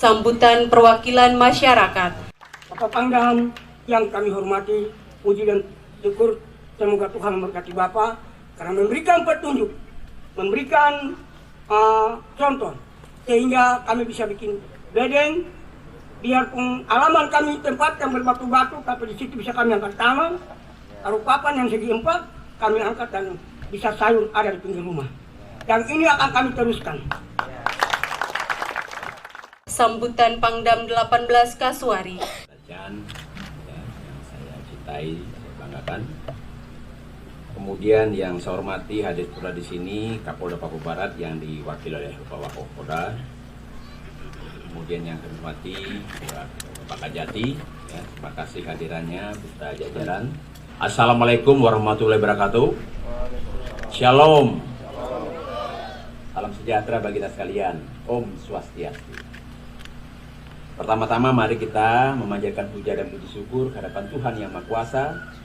Sambutan perwakilan masyarakat. Bapak Pangdam yang kami hormati, puji dan syukur semoga Tuhan memberkati Bapak karena memberikan petunjuk, memberikan contoh sehingga kami bisa bikin bedeng. Biarpun alaman kami tempatkan berbatu-batu, tapi di situ bisa kami angkat tangan. Taruh papan yang segi 4, kami angkat dan bisa sayur ada di pinggir rumah. Dan ini akan kami teruskan. Sambutan Pangdam 18 Kasuari. Yang saya cintai, saya banggakan. Kemudian yang saya hormati hadir pula di sini Kapolda Papua Barat yang diwakili oleh Bapak Wakopolda. Kemudian yang kami hormati Bapak Kajati, ya, terima kasih hadirannya beserta jajaran. Assalamualaikum warahmatullahi wabarakatuh. Shalom. Salam sejahtera bagi kita sekalian. Om Swastiastu. Pertama-tama mari kita memanjatkan puja dan puji syukur kehadapan Tuhan Yang Maha Kuasa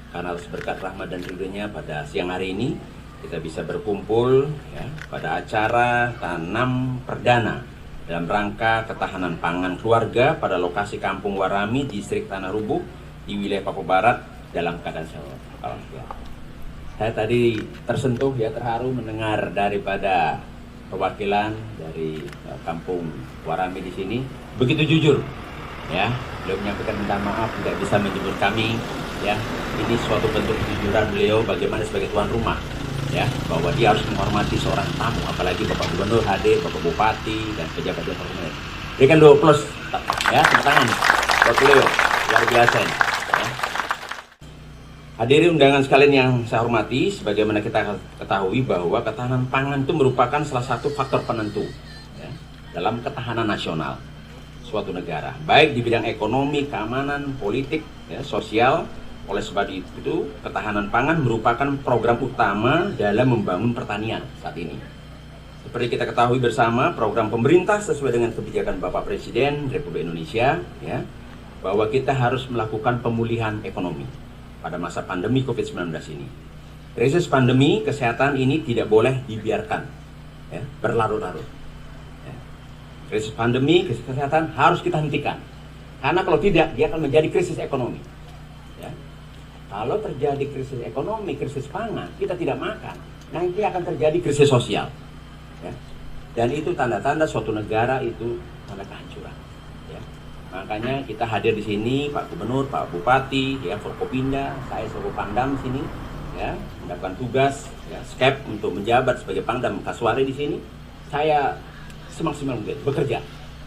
karena atas berkat rahmat dan ridhonya pada siang hari ini kita bisa berkumpul ya, pada acara tanam perdana dalam rangka ketahanan pangan keluarga pada lokasi Kampung Warami, Distrik Tanah Rubuh di wilayah Papua Barat dalam keadaan sehat. Saya tadi tersentuh ya, terharu mendengar daripada perwakilan dari Kampung Warami di sini begitu jujur ya, beliau menyampaikan minta maaf tidak bisa menjemput kami ya. Ini suatu bentuk kejujuran beliau bagaimana sebagai tuan rumah ya, bahwa dia harus menghormati seorang tamu, apalagi Bapak Gubernur hadir, Bapak Bupati dan pejabat yang terhormat. Berikan dulu plus ya, tepuk tangan buat beliau, luar biasa ini. Ya. Hadirin undangan sekalian yang saya hormati, sebagaimana kita ketahui bahwa ketahanan pangan itu merupakan salah satu faktor penentu ya, dalam ketahanan nasional suatu negara, baik di bidang ekonomi, keamanan, politik, ya, sosial. Oleh sebab itu, ketahanan pangan merupakan program utama dalam membangun pertanian saat ini. Seperti kita ketahui bersama, program pemerintah sesuai dengan kebijakan Bapak Presiden Republik Indonesia, ya, bahwa kita harus melakukan pemulihan ekonomi pada masa pandemi COVID-19 ini. Krisis pandemi kesehatan ini tidak boleh dibiarkan ya, berlarut-larut. Ya. Krisis pandemi kesehatan harus kita hentikan, karena kalau tidak, dia akan menjadi krisis ekonomi. Ya. Kalau terjadi krisis ekonomi, krisis pangan, kita tidak makan, nanti akan terjadi krisis sosial. Ya. Dan itu tanda-tanda suatu negara itu tanda kehancuran. Ya. Makanya kita hadir di sini, Pak Gubernur, Pak Bupati, ya, Forkopimda, saya sebagai Pangdam di sini, ya, mendapatkan tugas, ya, skep untuk menjabat sebagai Pangdam Kasuari di sini. Saya semaksimal mungkin bekerja.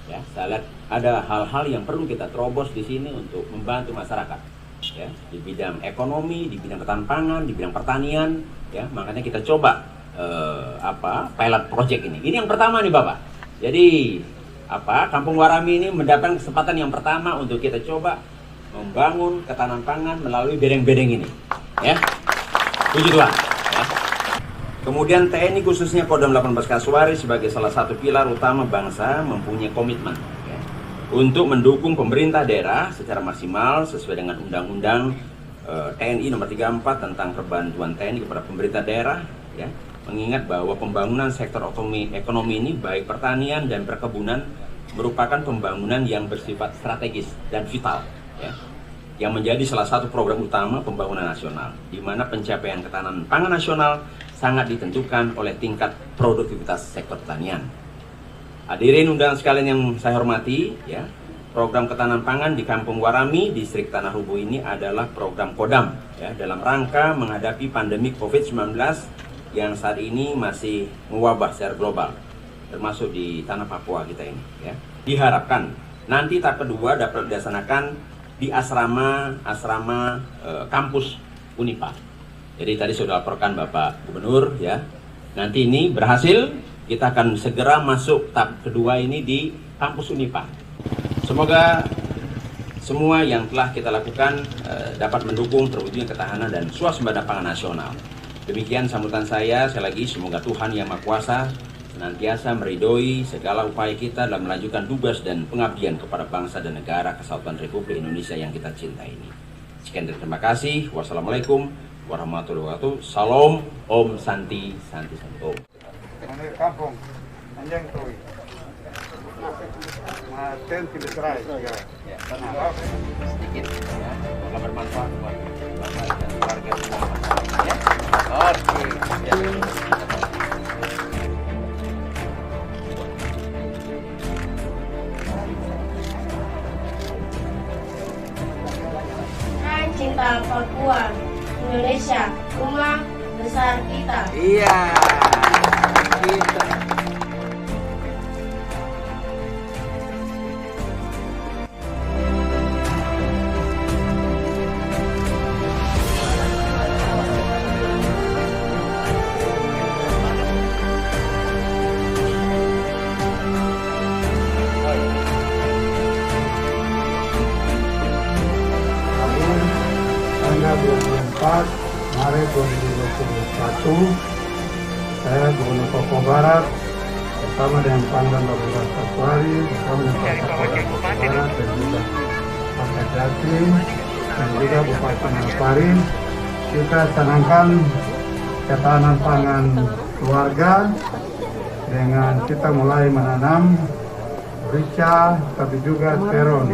Ya. Saya lihat ada hal-hal yang perlu kita terobos di sini untuk membantu masyarakat. Ya, di bidang ekonomi, di bidang ketahanan pangan, di bidang pertanian, ya, makanya kita coba pilot project ini. Ini yang pertama nih Bapak. Jadi Kampung Warami ini mendapatkan kesempatan yang pertama untuk kita coba membangun ketahanan pangan melalui bedeng-bedeng ini. Ya, puji Tuhan. Ya. Kemudian TNI khususnya Kodam 18 Kasuari sebagai salah satu pilar utama bangsa mempunyai komitmen untuk mendukung pemerintah daerah secara maksimal sesuai dengan Undang-Undang TNI nomor 34 tentang perbantuan TNI kepada pemerintah daerah, ya, mengingat bahwa pembangunan sektor ekonomi ini baik pertanian dan perkebunan merupakan pembangunan yang bersifat strategis dan vital, ya, yang menjadi salah satu program utama pembangunan nasional, di mana pencapaian ketahanan pangan nasional sangat ditentukan oleh tingkat produktivitas sektor pertanian. Hadirin undangan sekalian yang saya hormati, ya, program ketahanan pangan di Kampung Warami, Distrik Tanah Rubuh ini adalah program Kodam, ya, dalam rangka menghadapi pandemi COVID-19 yang saat ini masih mewabah secara global, termasuk di tanah Papua kita ini. Ya. Diharapkan nanti tahap kedua dapat dilaksanakan di asrama kampus Unipa. Jadi tadi sudah laporkan Bapak Gubernur, ya, nanti ini berhasil. Kita akan segera masuk tahap kedua ini di kampus Unipa. Semoga semua yang telah kita lakukan dapat mendukung terwujudnya ketahanan dan swasembada pangan nasional. Demikian sambutan saya. Sekali lagi semoga Tuhan Yang Maha Kuasa senantiasa meridhoi segala upaya kita dalam melanjutkan tugas dan pengabdian kepada bangsa dan negara Kesatuan Republik Indonesia yang kita cintai ini. Sekian dan terima kasih. Wassalamualaikum warahmatullahi wabarakatuh. Salam, Om Santi, Santi Santi Om. Kampung, anjing tuh. Ya, tenang. Sedikit ya, semoga bermanfaat buat Bapak dan keluarga semua. Ya, oke. Ya. Cinta Papua, Indonesia, rumah besar kita. Iya. Kita. Tanggal 24 Maret 2021, saya Gubernur Papua Barat bersama dengan Pangdam 12 Kaswari, bersama dengan Pak Kapolda Papua Barat dan juga Pak Jatim dan juga Bupati Manokwari, kita canangkan ketahanan pangan keluarga dengan kita mulai menanam rica tapi juga terong.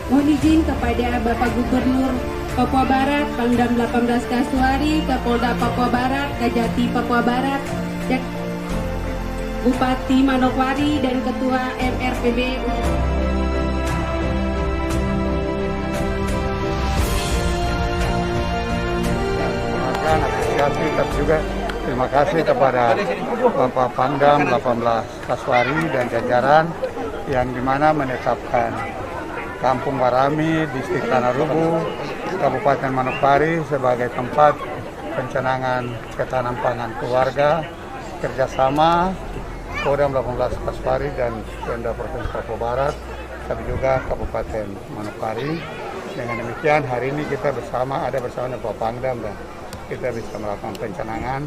Mohon izin kepada Bapak Gubernur Papua Barat, Pangdam 18 Kaswari, Kapolda Papua Barat, Kajati Papua Barat, Bupati Manokwari, dan Ketua MRPB. Apresiasi, tapi juga terima kasih kepada Bapak Pangdam 18 Kaswari dan jajaran yang dimana menetapkan Kampung Warami, Distrik Tanah Rubu, Kabupaten Manokwari sebagai tempat pencanangan ketahanan pangan keluarga kerjasama Kodam 18 Kaswari dan Pemda Provinsi Papua Barat, tapi juga Kabupaten Manokwari. Dengan demikian hari ini kita bersama Bapak Pangdam dan kita bisa melakukan pencanangan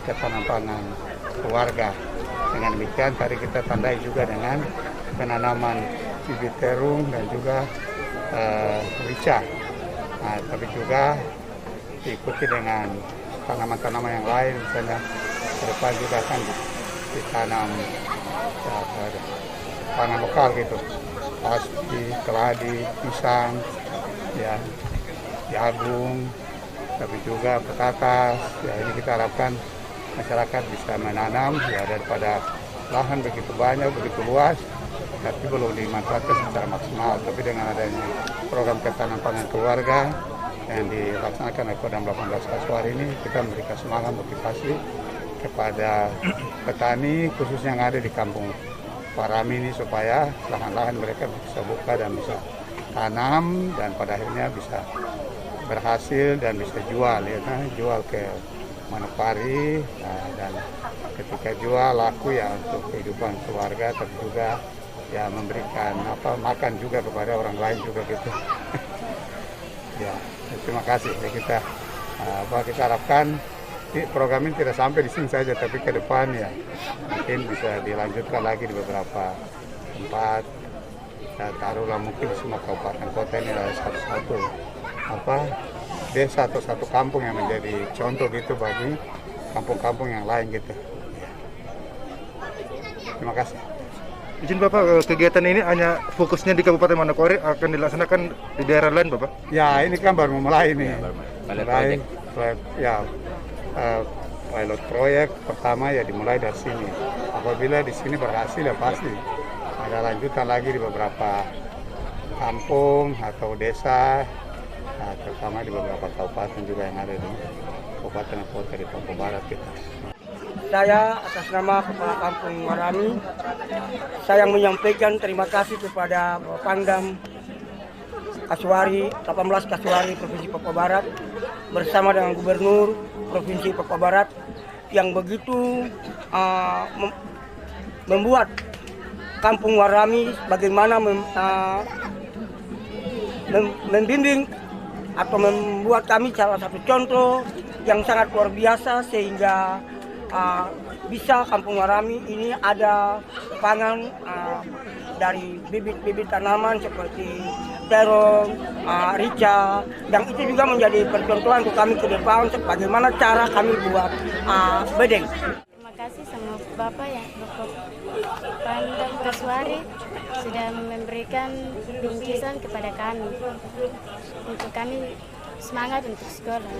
ketahanan pangan keluarga. Dengan demikian tadi kita tandai juga dengan penanaman bibit terung dan juga rica. Nah, tapi juga diikuti dengan tanaman-tanaman yang lain, misalnya ke depan juga akan ditanam pangan lokal gitu, pasti, keladi, pisang, ya, jagung, tapi juga petatas. Ya, ini kita harapkan masyarakat bisa menanam ya daripada lahan begitu banyak, begitu luas, tapi belum dimanfaatkan secara maksimal. Tapi dengan adanya program ketahanan pangan keluarga yang dilaksanakan oleh Kodam 18 Kaswari ini, kita memberikan semangat motivasi kepada petani khususnya yang ada di Kampung Warami ini supaya lahan-lahan mereka bisa buka dan bisa tanam dan pada akhirnya bisa berhasil dan bisa jual ya kan, jual ke Manokwari. Nah, dan ketika jual laku ya untuk kehidupan keluarga, tapi juga ya memberikan makan juga kepada orang lain juga gitu. Ya, terima kasih ya, kita harapkan program ini tidak sampai di sini saja, tapi ke depan ya mungkin bisa dilanjutkan lagi di beberapa tempat. Ya, taruhlah mungkin di semua kabupaten kota ini ada satu desa atau satu kampung yang menjadi contoh gitu bagi kampung-kampung yang lain gitu. Ya. Terima kasih. Izin Bapak, kegiatan ini hanya fokusnya di Kabupaten Manokwari, akan dilaksanakan di daerah lain Bapak? Ya, ini kan baru mulai ini. Ya, Pilot proyek pertama ya dimulai dari sini. Apabila di sini berhasil ya pasti ada lanjutan lagi di beberapa kampung atau desa, terutama di beberapa kabupaten juga yang ada di kabupaten dan kota di Papua Barat kita. Saya atas nama Kepala Kampung Warami, saya menyampaikan terima kasih kepada Bapak Pangdam Kaswari, 18 Kaswari Provinsi Papua Barat bersama dengan Gubernur Provinsi Papua Barat yang begitu membuat Kampung Warami bagaimana membimbing atau membuat kami salah satu contoh yang sangat luar biasa, sehingga bisa Kampung Warami ini ada pangan dari bibit-bibit tanaman seperti terong, rica, dan itu juga menjadi percontohan untuk kami ke depan bagaimana cara kami buat bedeng. Terima kasih sama Bapak ya, Bapak Pangdam Kasuari sudah memberikan bingkisan kepada kami untuk kami semangat untuk sekolah.